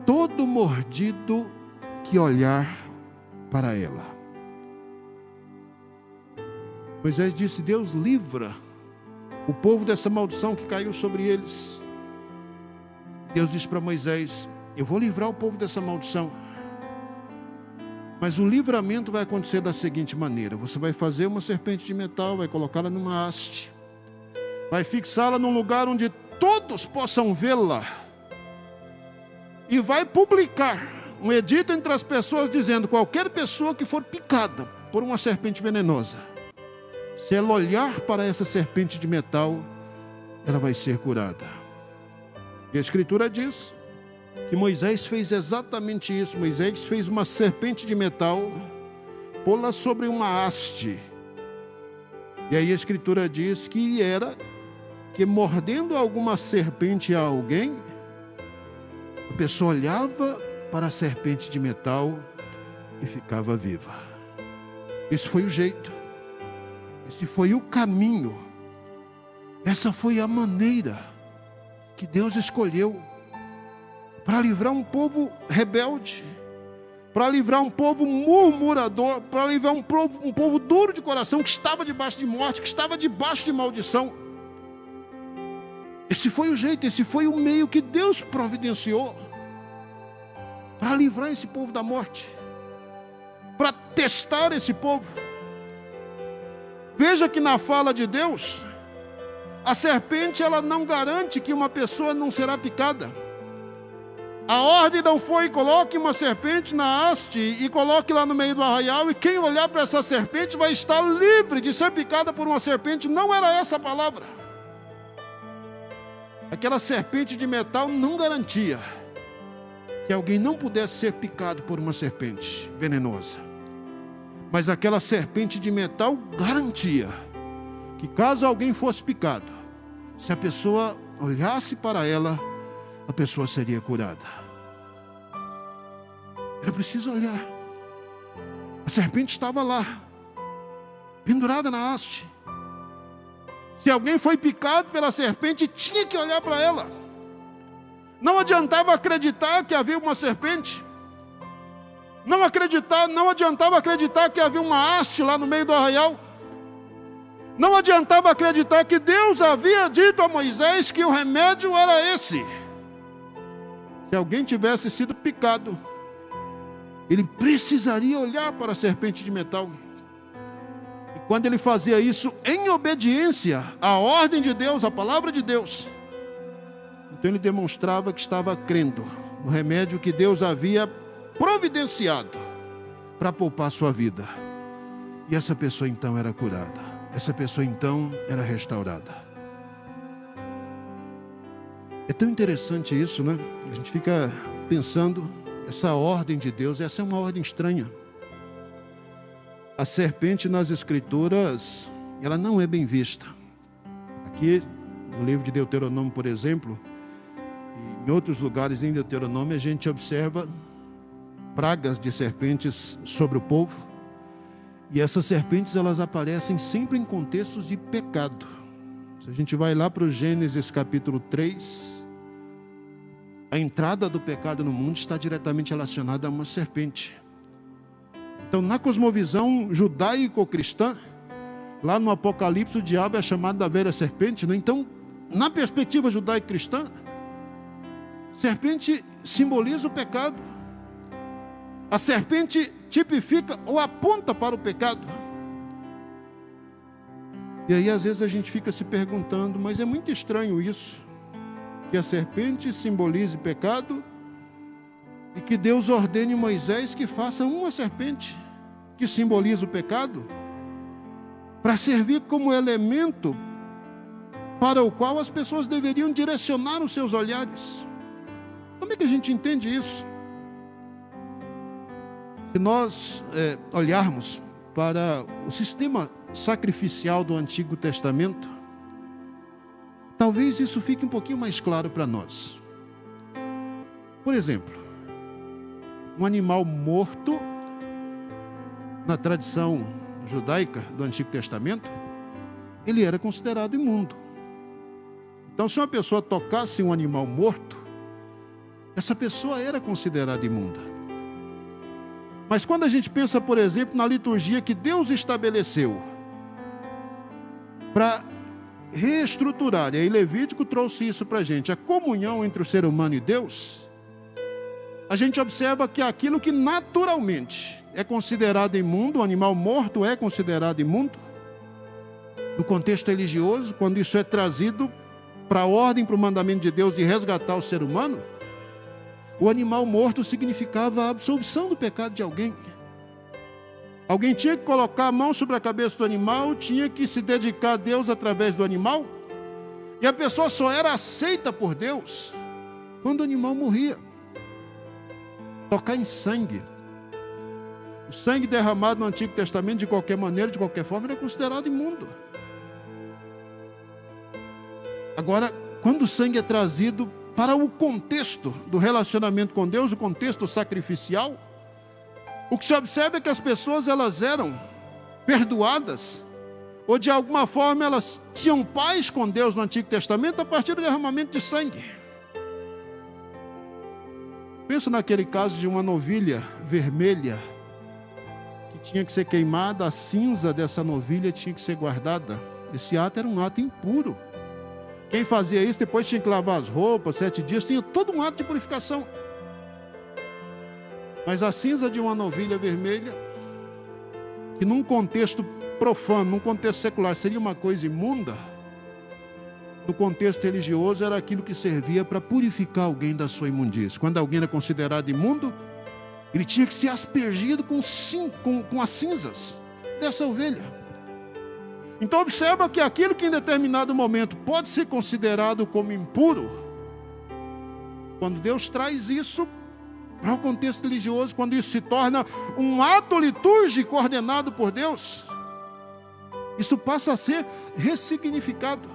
todo mordido que olhar para ela. Moisés disse: Deus livra o povo dessa maldição que caiu sobre eles. Deus disse para Moisés: eu vou livrar o povo dessa maldição, mas o livramento vai acontecer da seguinte maneira: você vai fazer uma serpente de metal, vai colocá-la numa haste, vai fixá-la num lugar onde todos possam vê-la, e vai publicar um edito entre as pessoas dizendo: qualquer pessoa que for picada por uma serpente venenosa, se ela olhar para essa serpente de metal, ela vai ser curada. E a Escritura diz que Moisés fez exatamente isso. Moisés fez uma serpente de metal, pô-la sobre uma haste. E aí a Escritura diz que mordendo alguma serpente a alguém, a pessoa olhava para a serpente de metal e ficava viva. Esse foi o jeito, esse foi o caminho, essa foi a maneira que Deus escolheu para livrar um povo rebelde, para livrar um povo murmurador, para livrar um povo duro de coração, que estava debaixo de morte, que estava debaixo de maldição. Esse foi o jeito, esse foi o meio que Deus providenciou para livrar esse povo da morte, para testar esse povo. Veja que na fala de Deus, a serpente, ela não garante que uma pessoa não será picada. A ordem não foi: coloque uma serpente na haste e coloque lá no meio do arraial, e quem olhar para essa serpente vai estar livre de ser picada por uma serpente. Não era essa a palavra. Aquela serpente de metal não garantia que alguém não pudesse ser picado por uma serpente venenosa. Mas aquela serpente de metal garantia que caso alguém fosse picado, se a pessoa olhasse para ela, a pessoa seria curada. Era preciso olhar. A serpente estava lá, pendurada na haste. Se alguém foi picado pela serpente, tinha que olhar para ela. Não adiantava acreditar que havia uma serpente. Não adiantava acreditar que havia uma haste lá no meio do arraial. Não adiantava acreditar que Deus havia dito a Moisés que o remédio era esse. Se alguém tivesse sido picado, ele precisaria olhar para a serpente de metal. E quando ele fazia isso em obediência à ordem de Deus, à palavra de Deus, então ele demonstrava que estava crendo no remédio que Deus havia providenciado para poupar sua vida. E essa pessoa então era curada. Essa pessoa então era restaurada. É tão interessante isso, né? A gente fica pensando, essa ordem de Deus, essa é uma ordem estranha. A serpente nas Escrituras, ela não é bem vista. Aqui, no livro de Deuteronômio, por exemplo, e em outros lugares em Deuteronômio, a gente observa pragas de serpentes sobre o povo. E essas serpentes, elas aparecem sempre em contextos de pecado. Se a gente vai lá para o Gênesis capítulo 3, a entrada do pecado no mundo está diretamente relacionada a uma serpente. Então, na cosmovisão judaico-cristã, lá no Apocalipse, o diabo é chamado da velha serpente, né? Então, na perspectiva judaico-cristã, serpente simboliza o pecado. A serpente tipifica ou aponta para o pecado. E aí, às vezes, a gente fica se perguntando, mas é muito estranho isso, que a serpente simbolize pecado e que Deus ordene Moisés que faça uma serpente que simboliza o pecado para servir como elemento para o qual as pessoas deveriam direcionar os seus olhares. Como é que a gente entende isso? Se nós olharmos para o sistema sacrificial do Antigo Testamento, talvez isso fique um pouquinho mais claro para nós. Por exemplo, um animal morto, na tradição judaica do Antigo Testamento, ele era considerado imundo. Então, se uma pessoa tocasse um animal morto, essa pessoa era considerada imunda. Mas quando a gente pensa, por exemplo, na liturgia que Deus estabeleceu para reestruturar, e aí Levítico trouxe isso para a gente, a comunhão entre o ser humano e Deus, a gente observa que aquilo que naturalmente é considerado imundo, o animal morto é considerado imundo, no contexto religioso, quando isso é trazido para a ordem, para o mandamento de Deus de resgatar o ser humano, o animal morto significava a absolvição do pecado de alguém. Alguém tinha que colocar a mão sobre a cabeça do animal, tinha que se dedicar a Deus através do animal, e a pessoa só era aceita por Deus quando o animal morria. Tocar em sangue. O sangue derramado no Antigo Testamento, de qualquer maneira, de qualquer forma, era considerado imundo. Agora, quando o sangue é trazido para o contexto do relacionamento com Deus, o contexto sacrificial, o que se observa é que as pessoas elas eram perdoadas, ou de alguma forma elas tinham paz com Deus no Antigo Testamento a partir do derramamento de sangue. Penso naquele caso de uma novilha vermelha que tinha que ser queimada, a cinza dessa novilha tinha que ser guardada. Esse ato era um ato impuro. Quem fazia isso depois tinha que lavar as roupas, 7 dias, tinha todo um ato de purificação. Mas a cinza de uma novilha vermelha, que num contexto profano, num contexto secular, seria uma coisa imunda, no contexto religioso era aquilo que servia para purificar alguém da sua imundície. Quando alguém era considerado imundo, ele tinha que ser aspergido com as cinzas dessa ovelha. Então observa que aquilo que em determinado momento pode ser considerado como impuro, quando Deus traz isso para o contexto religioso, quando isso se torna um ato litúrgico ordenado por Deus, isso passa a ser ressignificado.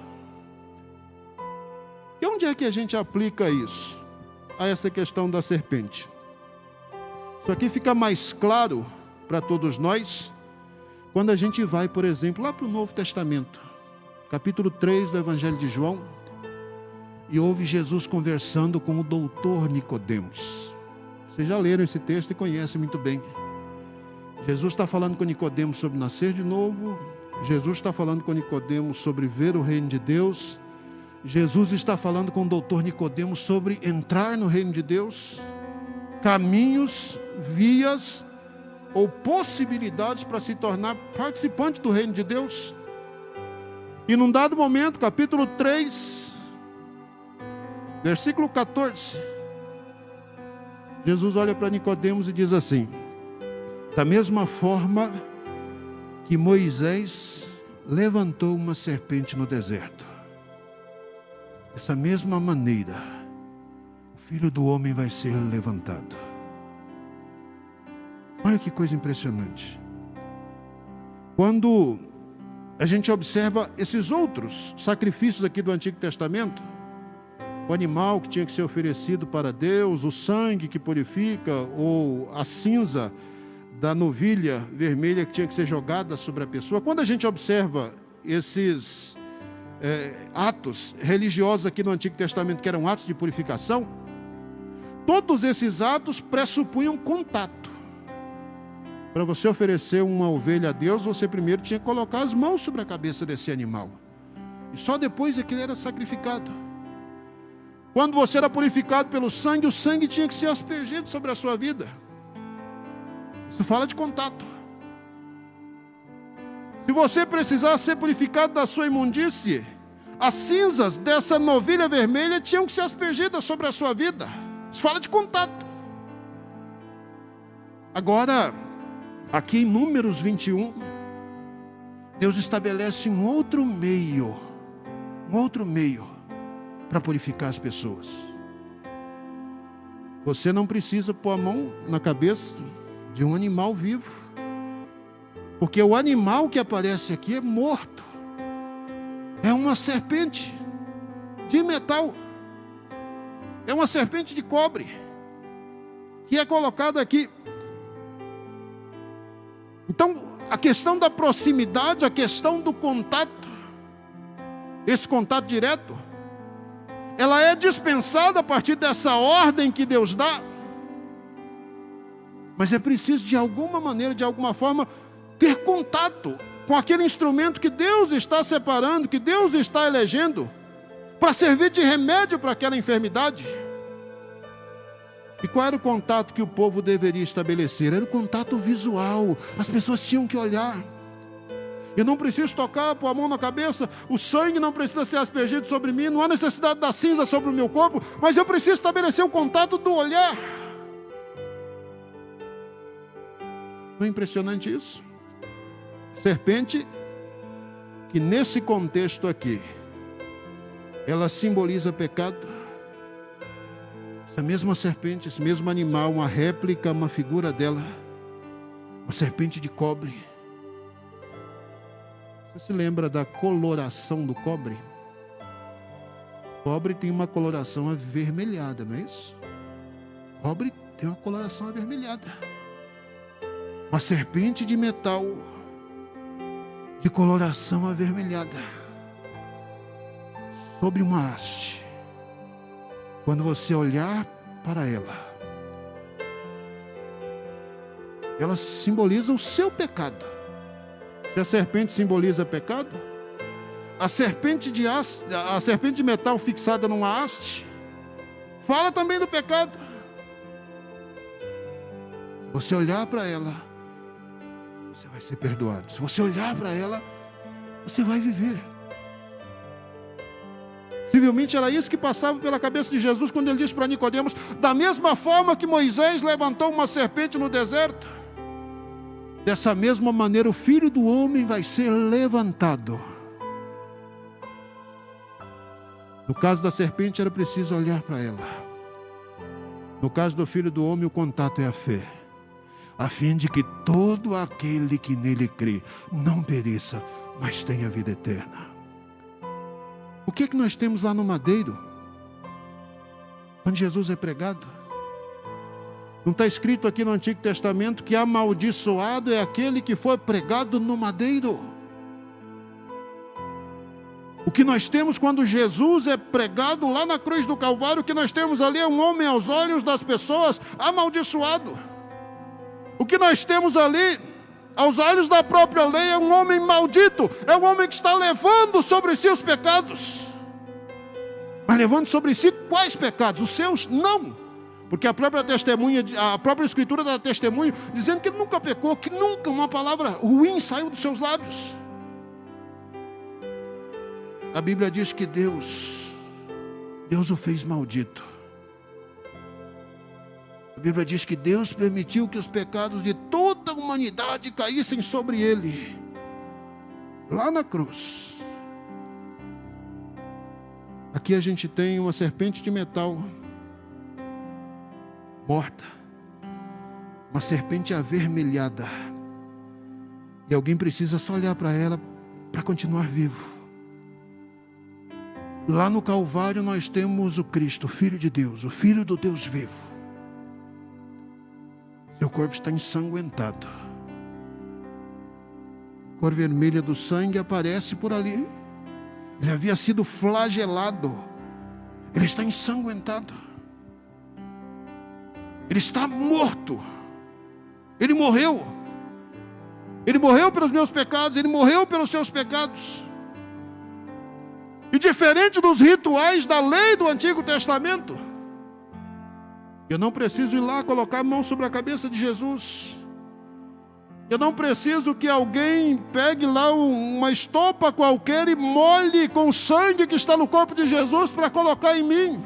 E onde é que a gente aplica isso? A essa questão da serpente. Isso aqui fica mais claro para todos nós quando a gente vai, por exemplo, lá para o Novo Testamento, capítulo 3 do Evangelho de João, e ouve Jesus conversando com o doutor Nicodemos. Vocês já leram esse texto e conhecem muito bem. Jesus está falando com Nicodemos sobre nascer de novo, Jesus está falando com Nicodemos sobre ver o reino de Deus, Jesus está falando com o doutor Nicodemos sobre entrar no reino de Deus, caminhos, vias ou possibilidades para se tornar participante do reino de Deus. E num dado momento, capítulo 3, versículo 14, Jesus olha para Nicodemos e diz assim: da mesma forma que Moisés levantou uma serpente no deserto, dessa mesma maneira o Filho do Homem vai ser levantado. Olha que coisa impressionante. Quando a gente observa esses outros sacrifícios aqui do Antigo Testamento, o animal que tinha que ser oferecido para Deus, o sangue que purifica, ou a cinza da novilha vermelha que tinha que ser jogada sobre a pessoa. Quando a gente observa esses atos religiosos aqui no Antigo Testamento, que eram atos de purificação, todos esses atos pressupunham contato. Para você oferecer uma ovelha a Deus, você primeiro tinha que colocar as mãos sobre a cabeça desse animal. E só depois é que ele era sacrificado. Quando você era purificado pelo sangue, o sangue tinha que ser aspergido sobre a sua vida. Isso fala de contato. Se você precisar ser purificado da sua imundície, as cinzas dessa novilha vermelha tinham que ser aspergidas sobre a sua vida. Isso fala de contato. Agora, aqui em Números 21, Deus estabelece um outro meio para purificar as pessoas. Você não precisa pôr a mão na cabeça de um animal vivo, porque o animal que aparece aqui é morto, é uma serpente. de metal. É uma serpente de cobre que é colocada aqui. Então, a questão da proximidade, a questão do contato, esse contato direto, ela é dispensada a partir dessa ordem que Deus dá. Mas é preciso, de alguma maneira, de alguma forma, ter contato com aquele instrumento que Deus está separando, que Deus está elegendo, para servir de remédio para aquela enfermidade. E qual era o contato que o povo deveria estabelecer? Era o contato visual. As pessoas tinham que olhar. Eu não preciso tocar, pôr a mão na cabeça, o sangue não precisa ser aspergido sobre mim, não há necessidade da cinza sobre o meu corpo, mas eu preciso estabelecer o contato do olhar. Não é impressionante isso? Serpente, que nesse contexto aqui, ela simboliza pecado. Essa mesma serpente, esse mesmo animal, uma réplica, uma figura dela, uma serpente de cobre. Você se lembra da coloração do cobre? O cobre tem uma coloração avermelhada, não é isso? O cobre tem uma coloração avermelhada. Uma serpente de metal de coloração avermelhada sobre uma haste. Quando você olhar para ela, ela simboliza o seu pecado. Se a serpente simboliza pecado, a serpente de metal fixada numa haste fala também do pecado. Se você olhar para ela, você vai ser perdoado. Se você olhar para ela, você vai viver. Possivelmente era isso que passava pela cabeça de Jesus quando ele disse para Nicodemos: da mesma forma que Moisés levantou uma serpente no deserto, dessa mesma maneira o Filho do Homem vai ser levantado. No caso da serpente era preciso olhar para ela. No caso do Filho do Homem, o contato é a fé, a fim de que todo aquele que nele crê não pereça, mas tenha vida eterna. O que nós temos lá no madeiro, quando Jesus é pregado? Não está escrito aqui no Antigo Testamento que amaldiçoado é aquele que foi pregado no madeiro? O que nós temos quando Jesus é pregado lá na cruz do Calvário, o que nós temos ali é um homem aos olhos das pessoas amaldiçoado. O que nós temos ali, aos olhos da própria lei, é um homem maldito, é um homem que está levando sobre si os pecados. Mas levando sobre si quais pecados? Os seus? Não. Porque a própria Escritura dá testemunho, dizendo que ele nunca pecou, que nunca uma palavra ruim saiu dos seus lábios. A Bíblia diz que Deus o fez maldito. A Bíblia diz que Deus permitiu que os pecados de toda a humanidade caíssem sobre ele, lá na cruz. Aqui a gente tem uma serpente de metal morta, uma serpente avermelhada, e alguém precisa só olhar para ela para continuar vivo. Lá no Calvário nós temos o Cristo, o Filho de Deus, o Filho do Deus vivo. Seu corpo está ensanguentado. A cor vermelha do sangue aparece por ali. Ele havia sido flagelado. Ele está ensanguentado. Ele está morto. Ele morreu. Ele morreu pelos meus pecados. Ele morreu pelos seus pecados. E diferente dos rituais da lei do Antigo Testamento, eu não preciso ir lá colocar a mão sobre a cabeça de Jesus. Eu não preciso que alguém pegue lá uma estopa qualquer e molhe com o sangue que está no corpo de Jesus para colocar em mim.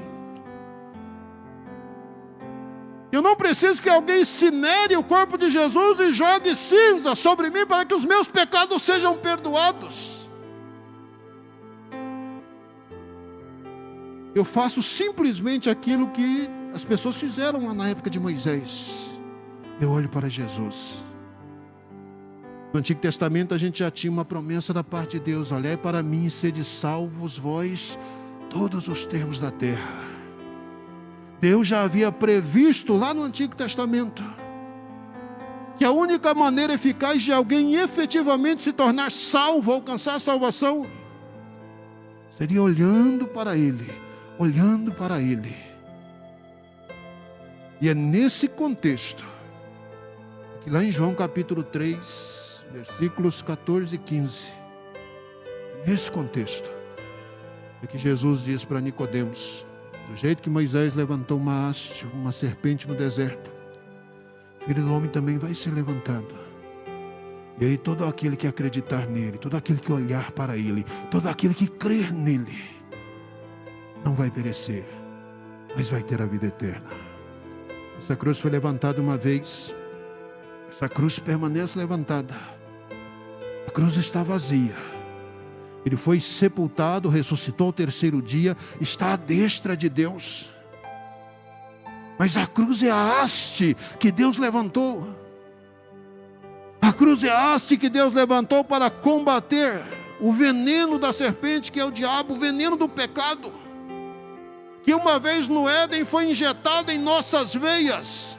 Eu não preciso que alguém cinere o corpo de Jesus e jogue cinza sobre mim para que os meus pecados sejam perdoados. Eu faço simplesmente aquilo que as pessoas fizeram lá na época de Moisés. Eu olho para Jesus. No Antigo Testamento a gente já tinha uma promessa da parte de Deus: olhai para mim e sede salvos vós todos os termos da terra. Deus já havia previsto lá no Antigo Testamento que a única maneira eficaz de alguém efetivamente se tornar salvo, alcançar a salvação, seria olhando para Ele, olhando para Ele. E é nesse contexto que lá em João capítulo 3, versículos 14 e 15, nesse contexto é que Jesus diz para Nicodemos: do jeito que Moisés levantou uma haste, uma serpente no deserto, o Filho do Homem também vai ser levantado. E aí todo aquele que acreditar nele, todo aquele que olhar para ele, todo aquele que crer nele, não vai perecer, mas vai ter a vida eterna. Essa cruz foi levantada uma vez, essa cruz permanece levantada. A cruz está vazia. Ele foi sepultado, ressuscitou ao terceiro dia, está à destra de Deus. Mas a cruz é a haste que Deus levantou. A cruz é a haste que Deus levantou para combater o veneno da serpente, que é o diabo, o veneno do pecado, que uma vez no Éden foi injetado em nossas veias,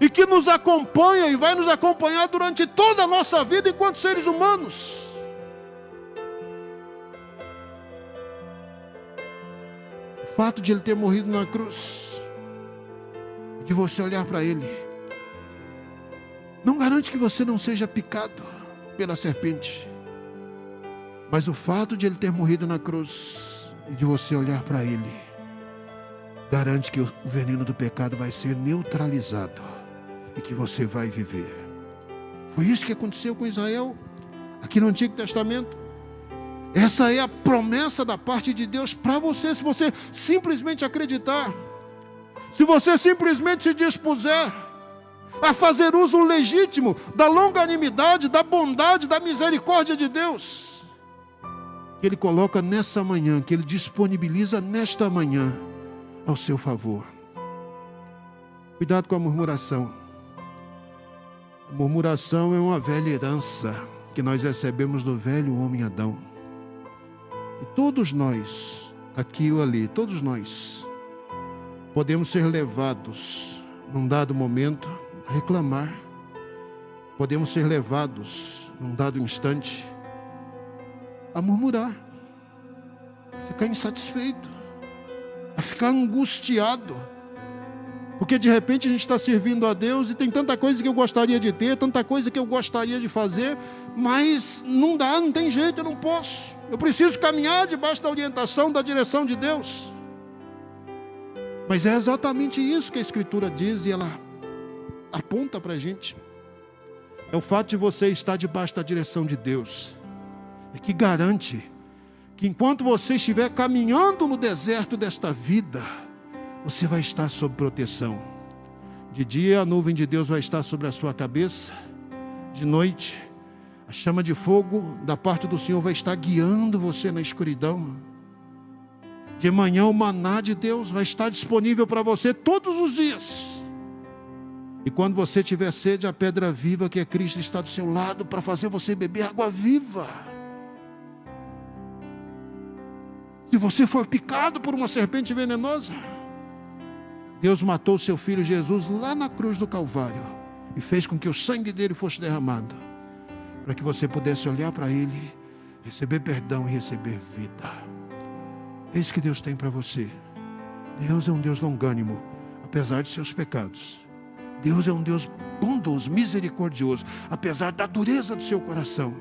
e que nos acompanha e vai nos acompanhar durante toda a nossa vida enquanto seres humanos. O fato de Ele ter morrido na cruz, de você olhar para Ele, não garante que você não seja picado pela serpente. Mas o fato de Ele ter morrido na cruz e de você olhar para Ele, garante que o veneno do pecado vai ser neutralizado e que você vai viver. Foi isso que aconteceu com Israel aqui no Antigo Testamento. Essa é a promessa da parte de Deus para você, se você simplesmente acreditar, se você simplesmente se dispuser a fazer uso legítimo da longanimidade, da bondade, da misericórdia de Deus, que Ele coloca nessa manhã, que Ele disponibiliza nesta manhã ao seu favor. Cuidado com a murmuração. A murmuração é uma velha herança que nós recebemos do velho homem Adão. E todos nós, aqui ou ali, todos nós, podemos ser levados, num dado momento, a reclamar. Podemos ser levados, num dado instante, a murmurar, a ficar insatisfeito, a ficar angustiado, porque de repente a gente está servindo a Deus e tem tanta coisa que eu gostaria de ter, tanta coisa que eu gostaria de fazer, mas não dá, não tem jeito, eu não posso. Eu preciso caminhar debaixo da orientação, da direção de Deus. Mas é exatamente isso que a Escritura diz e ela aponta para a gente. É o fato de você estar debaixo da direção de Deus, é que garante que enquanto você estiver caminhando no deserto desta vida, você vai estar sob proteção. De dia a nuvem de Deus vai estar sobre a sua cabeça, de noite a chama de fogo da parte do Senhor vai estar guiando você na escuridão. De manhã o maná de Deus vai estar disponível para você todos os dias. E quando você tiver sede, a pedra viva que é Cristo está do seu lado para fazer você beber água viva. Se você for picado por uma serpente venenosa, Deus matou o seu Filho Jesus lá na cruz do Calvário e fez com que o sangue dele fosse derramado, para que você pudesse olhar para Ele, receber perdão e receber vida. É isso que Deus tem para você. Deus é um Deus longânimo, apesar de seus pecados. Deus é um Deus bondoso, misericordioso, apesar da dureza do seu coração.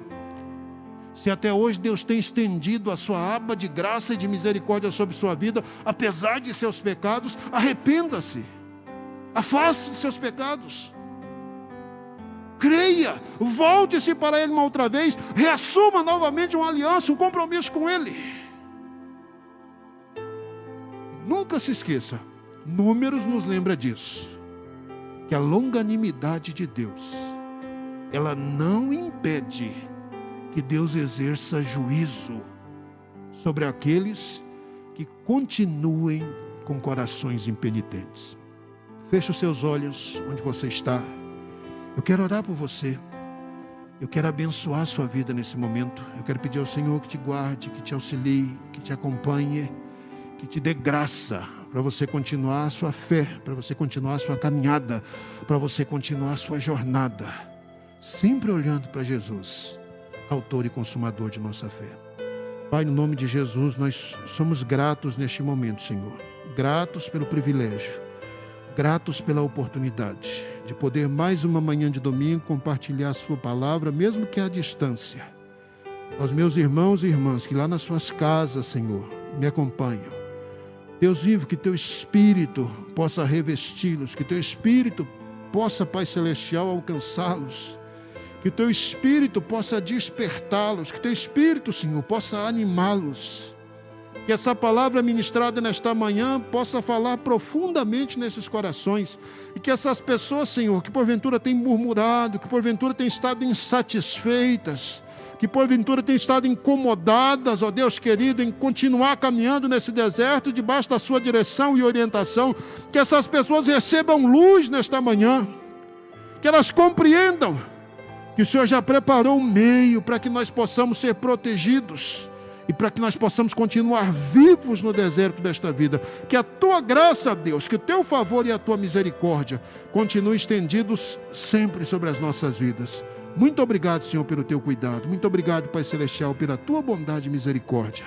Se até hoje Deus tem estendido a sua aba de graça e de misericórdia sobre sua vida, apesar de seus pecados, arrependa-se. Afaste de seus pecados. Creia, volte-se para Ele uma outra vez, reassuma novamente uma aliança, um compromisso com Ele. Nunca se esqueça, Números nos lembra disso, que a longanimidade de Deus, ela não impede que Deus exerça juízo sobre aqueles que continuem com corações impenitentes. Feche os seus olhos onde você está. Eu quero orar por você. Eu quero abençoar a sua vida nesse momento. Eu quero pedir ao Senhor que te guarde, que te auxilie, que te acompanhe, que te dê graça para você continuar a sua fé, para você continuar a sua caminhada, para você continuar a sua jornada, sempre olhando para Jesus, autor e consumador de nossa fé. Pai, no nome de Jesus, nós somos gratos neste momento, Senhor. Gratos pelo privilégio, gratos pela oportunidade de poder mais uma manhã de domingo compartilhar a sua palavra, mesmo que à distância. Aos meus irmãos e irmãs que lá nas suas casas, Senhor, me acompanham. Deus vivo, que teu Espírito possa revesti-los, que teu Espírito possa, Pai Celestial, alcançá-los, que teu Espírito possa despertá-los, que teu Espírito, Senhor, possa animá-los, que essa palavra ministrada nesta manhã possa falar profundamente nesses corações, e que essas pessoas, Senhor, que porventura têm murmurado, que porventura têm estado insatisfeitas, que porventura têm estado incomodadas, ó Deus querido, em continuar caminhando nesse deserto, debaixo da sua direção e orientação, que essas pessoas recebam luz nesta manhã, que elas compreendam que o Senhor já preparou um meio para que nós possamos ser protegidos e para que nós possamos continuar vivos no deserto desta vida. Que a tua graça, Deus, que o teu favor e a tua misericórdia continuem estendidos sempre sobre as nossas vidas. Muito obrigado, Senhor, pelo teu cuidado. Muito obrigado, Pai Celestial, pela tua bondade e misericórdia.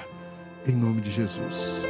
Em nome de Jesus.